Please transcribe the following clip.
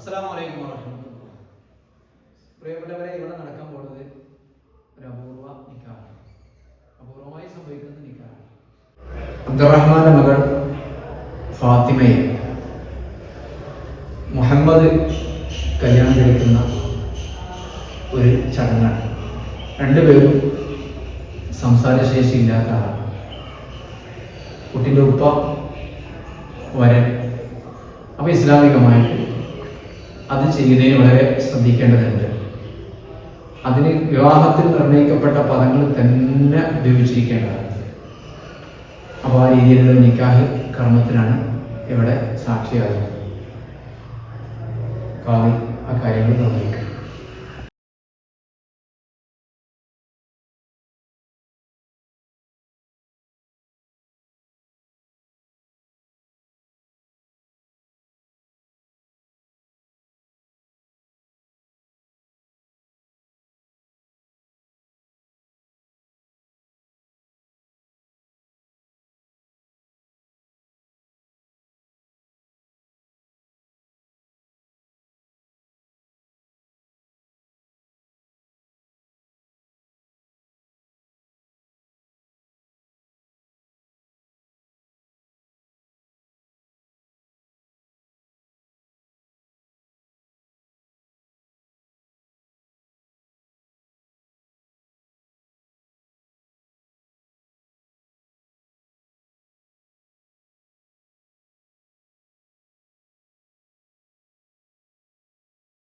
അസ്സലാമു അലൈക്കും വറഹ്മത്തുള്ളാഹി. പ്രിയപ്പെട്ടവരെ, ഇവിടെ നടക്കാൻ പോകുന്നത് ഒരു അപൂർവ നിക്കാഹാണ്. അപൂർവമായി സംഭവിക്കുന്ന നിക്കാഹാണ്. അബ്ദുറഹ്മാന്റെ മകൾ ഫാത്തിമയെ മുഹമ്മദ് കല്യാണം കഴിക്കുന്ന ഒരു ചടങ്ങാണ്. രണ്ടുപേരും സംസാരശേഷി ഇല്ലാത്ത ആളാണ്. കുട്ടിൻ്റെ ഉപ്പ വരൻ. അപ്പോൾ ഇസ്ലാമികമായിട്ട് അത് ചെയ്യുന്നതിന് വളരെ ശ്രദ്ധിക്കേണ്ടതുണ്ട്. അതിന് വിവാഹത്തിൽ നിർണയിക്കപ്പെട്ട പദങ്ങൾ തന്നെ ഉപയോഗിച്ചിരിക്കേണ്ടതാണ്. അപ്പോൾ ആ രീതിയിലുള്ള നിക്കാഹ് കർമ്മത്തിനാണ് ഇവിടെ സാക്ഷിയാകുന്നത്. കാവി ആ കാര്യങ്ങൾ നിർണ്ണയിക്കുക.